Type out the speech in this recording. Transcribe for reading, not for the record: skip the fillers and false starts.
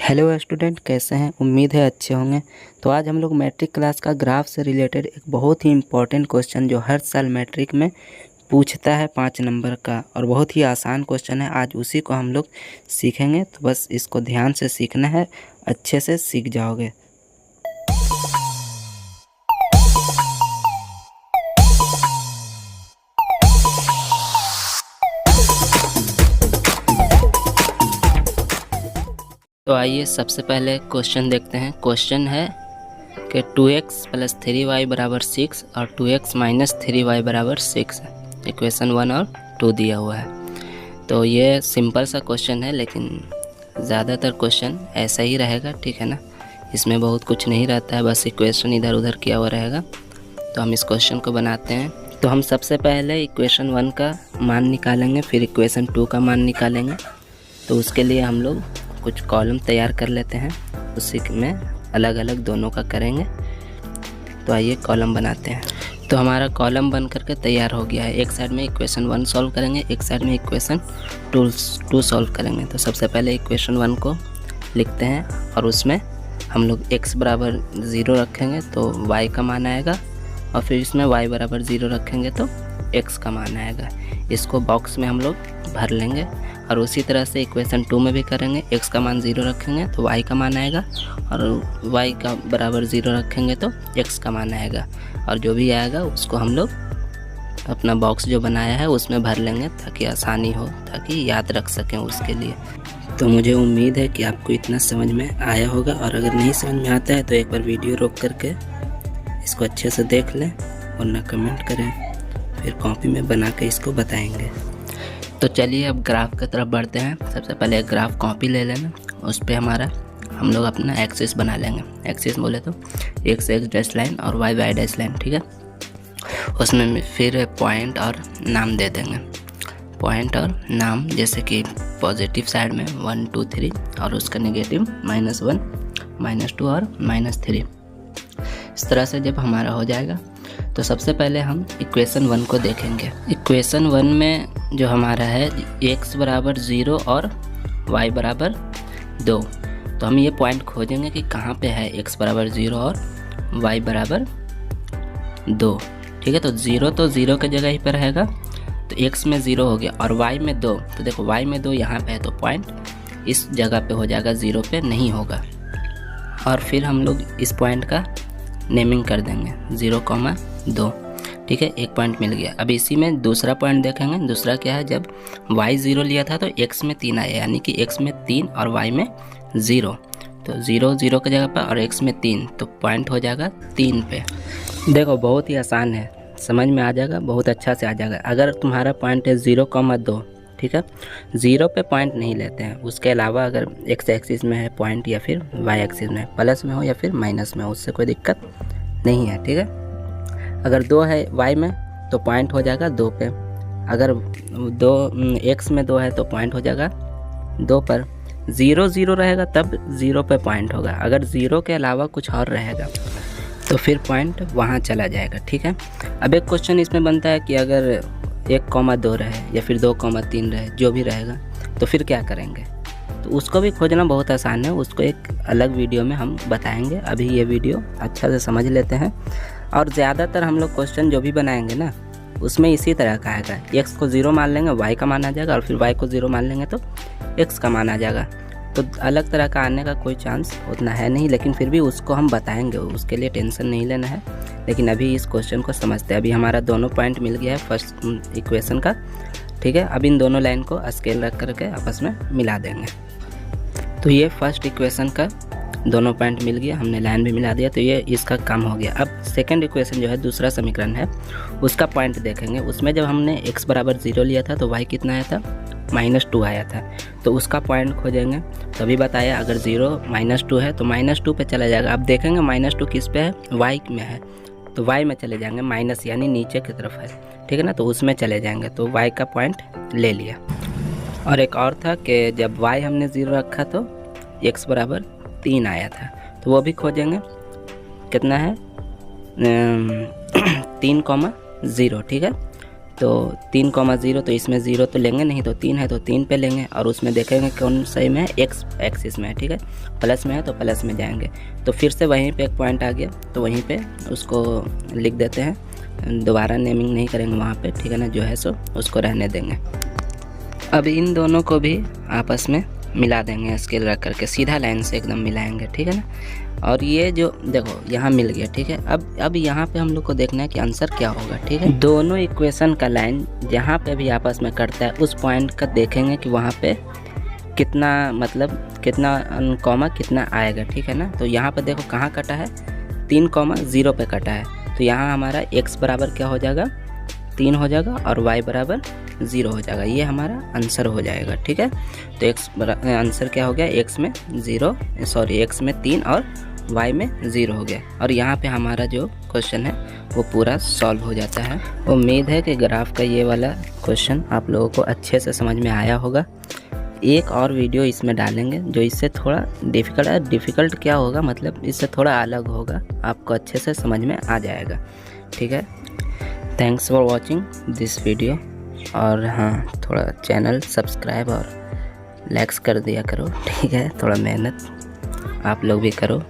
Hello student, कैसे हैं? उम्मीद है अच्छे होंगे। तो आज हम लोग मैट्रिक क्लास का ग्राफ से रिलेटेड एक बहुत ही इम्पोर्टेंट क्वेश्चन जो हर साल मैट्रिक में पूछता है 5 नंबर का और बहुत ही आसान क्वेश्चन है, आज उसी को हम लोग सीखेंगे। तो बस इसको ध्यान से सीखना है, अच्छे से सीख जाओगे। तो आइए सबसे पहले क्वेश्चन देखते हैं। क्वेश्चन है कि 2x + 3y = 6 और 2x - 3y = 6 है। इक्वेशन 1 और 2 दिया हुआ है। तो ये सिंपल सा क्वेश्चन है, लेकिन ज़्यादातर क्वेश्चन ऐसा ही रहेगा, ठीक है ना। इसमें बहुत कुछ नहीं रहता है, बस इक्वेशन इधर उधर किया हुआ रहेगा। तो हम इस क्वेश्चन को बनाते हैं। तो हम सबसे पहले इक्वेशन 1 का मान निकालेंगे, फिर इक्वेशन 2 का मान निकालेंगे। तो उसके लिए हम लोग कुछ कॉलम तैयार कर लेते हैं, उसी में अलग अलग दोनों का करेंगे। तो आइए कॉलम बनाते हैं। तो हमारा कॉलम बन करके तैयार हो गया है। एक साइड में इक्वेशन 1 सॉल्व करेंगे, एक साइड में इक्वेशन 2 सॉल्व करेंगे। तो सबसे पहले इक्वेशन 1 को लिखते हैं और उसमें हम लोग x = 0 रखेंगे तो y का मान आएगा, और फिर इसमें y = 0 रखेंगे तो x का मान आएगा। इसको बॉक्स में हम लोग भर लेंगे। और उसी तरह से इक्वेशन 2 में भी करेंगे। x का मान 0 रखेंगे तो y का मान आएगा, और y का बराबर 0 रखेंगे तो x का मान आएगा। और जो भी आएगा उसको हम लोग अपना बॉक्स जो बनाया है उसमें भर लेंगे, ताकि आसानी हो, ताकि याद रख सकें उसके लिए। तो मुझे उम्मीद है कि आपको इतना समझ में आया होगा, और अगर नहीं समझ में आता है तो एक बार वीडियो रोक करके इसको अच्छे से देख लें, वरना कमेंट करें, फिर कॉपी में बना के इसको बताएंगे। तो चलिए अब ग्राफ की तरफ बढ़ते हैं। सबसे पहले एक ग्राफ कॉपी ले लेना, उस पर हम लोग अपना एक्सिस बना लेंगे। एक्सिस बोले तो x डैश लाइन और y डैश लाइन, ठीक है। उसमें फिर पॉइंट और नाम दे देंगे। पॉइंट और नाम जैसे कि पॉजिटिव साइड में 1 2 3, और उसका नेगेटिव -1 -2 और -3। इस तरह से जब हमारा हो जाएगा तो सबसे पहले हम इक्वेशन 1 को देखेंगे। इक्वेशन 1 में जो हमारा है x = 0 और y = 2। तो हम ये पॉइंट खोजेंगे कि कहाँ पे है x = 0 और y = 2, ठीक है। तो 0 तो 0 के जगह ही पे रहेगा, तो x में 0 हो गया, और y में 2। तो देखो y में 2 यहाँ पे है, तो पॉइंट इस जगह पे हो जाएगा, 0 पे नहीं होगा। और फिर हम लोग इस पॉइंट का नेमिंग कर देंगे 0,2, ठीक है। एक पॉइंट मिल गया। अब इसी में दूसरा पॉइंट देखेंगे। दूसरा क्या है, जब y 0 लिया था तो x में 3 आया, यानी कि x में 3 और y में 0। तो 0 0 की जगह पर और x में 3, तो पॉइंट हो जाएगा 3 पे। देखो बहुत ही आसान है, समझ में आ जाएगा, बहुत अच्छा से आ जाएगा। अगर तुम्हारा पॉइंट है 0,2, ठीक है, 0 पे पॉइंट नहीं लेते हैं। उसके अलावा अगर x एक्सिस में है पॉइंट, या फिर y एक्सिस में, प्लस में हो या फिर माइनस में हो, उससे कोई दिक्कत नहीं है, ठीक है। अगर 2 है y में तो पॉइंट हो जाएगा 2 पे। अगर x में 2 है तो पॉइंट हो जाएगा 2 पर। 0 0 रहेगा तब 0 पे पॉइंट होगा। अगर 0 के अलावा कुछ और रहेगा तो फिर पॉइंट वहाँ चला जाएगा, ठीक है। अब एक क्वेश्चन इसमें बनता है कि अगर 1,2 रहे या फिर 2,3 रहे, जो भी रहेगा, तो फिर क्या करेंगे। तो उसको भी खोजना बहुत आसान है, उसको एक अलग वीडियो में हम बताएंगे। अभी ये वीडियो अच्छा से समझ लेते हैं। और ज़्यादातर हम लोग क्वेश्चन जो भी बनाएंगे ना, उसमें इसी तरह का आएगा। x को 0 मान लेंगे, y का मान आ जाएगा, और फिर y को 0 मान लेंगे तो x का मान आ जाएगा। तो अलग तरह का आने का कोई चांस उतना है नहीं, लेकिन फिर भी उसको हम बताएंगे, उसके लिए टेंशन नहीं लेना है। लेकिन अभी इस क्वेश्चन को समझते हैं। अभी हमारा दोनों पॉइंट मिल गया है फर्स्ट इक्वेशन का, ठीक है। अब इन दोनों लाइन को स्केल रख करके आपस में मिला देंगे। तो ये फर्स्ट इक्वेशन का दोनों पॉइंट मिल गया, हमने लाइन भी मिला दिया, तो ये इसका काम हो गया। अब सेकंड इक्वेशन जो है, दूसरा समीकरण है, उसका पॉइंट देखेंगे। उसमें जब हमने x = 0 लिया था तो y कितना आया था, -2 आया था। तो उसका पॉइंट खोजेंगे। तभी बताया अगर 0 -2 है तो -2 पे चला जाएगा। अब देखेंगे -2 किस पे है, y में है, तो y में चले जाएंगे, माइनस यानी नीचे की तरफ है, ठीक है ना। तो उसमें चले जाएंगे, तो y का पॉइंट ले लिया। और एक और था कि जब y हमने 0 रखा तो x = 3 आया था, तो वो भी खोजेंगे। कितना है 3,0, ठीक है। तो 3,0 तो इसमें 0 तो लेंगे नहीं, तो 3 है तो 3 पे लेंगे और उसमें देखेंगे कौन सही में है, एक्स एक्सिस में है, ठीक है। प्लस में है तो प्लस में जाएंगे, तो फिर से वहीं पे एक पॉइंट आ गया, तो वहीं पे उसको लिख देते हैं, दोबारा नेमिंग नहीं करेंगे वहाँ पे, ठीक है ना, जो है सो उसको रहने देंगे। अब इन दोनों को भी आपस में मिला देंगे, स्केल रख करके सीधा लाइन से एकदम मिलाएंगे, ठीक है ना। और ये जो देखो यहाँ मिल गया, ठीक है। अब यहाँ पे हम लोग को देखना है कि आंसर क्या होगा, ठीक है। दोनों इक्वेशन का लाइन जहाँ पे भी आपस में कटता है उस पॉइंट का देखेंगे कि वहाँ पे कितना मतलब कितना कॉमा कितना आएगा, ठीक है ना। तो यहाँ पे देखो कहाँ कटा है, 3,0 पे कटा है, तो यहाँ हमारा x बराबर क्या हो जाएगा, 3 हो जाएगा और y बराबर 0 हो जाएगा, ये हमारा आंसर हो जाएगा, ठीक है। तो आंसर क्या हो गया, x में 3 और y में 0 हो गया। और यहाँ पे हमारा जो क्वेश्चन है वो पूरा सॉल्व हो जाता है। उम्मीद है कि ग्राफ का ये वाला क्वेश्चन आप लोगों को अच्छे से समझ में आया होगा। एक और वीडियो इसमें डालेंगे जो इससे थोड़ा डिफ़िकल्ट है। डिफ़िकल्ट क्या होगा, मतलब इससे थोड़ा अलग होगा, आपको अच्छे से समझ में आ जाएगा, ठीक है। Thanks for watching this video. और हाँ, थोड़ा चैनल सब्सक्राइब और लाइक्स कर दिया करो, ठीक है। थोड़ा मेहनत आप लोग भी करो।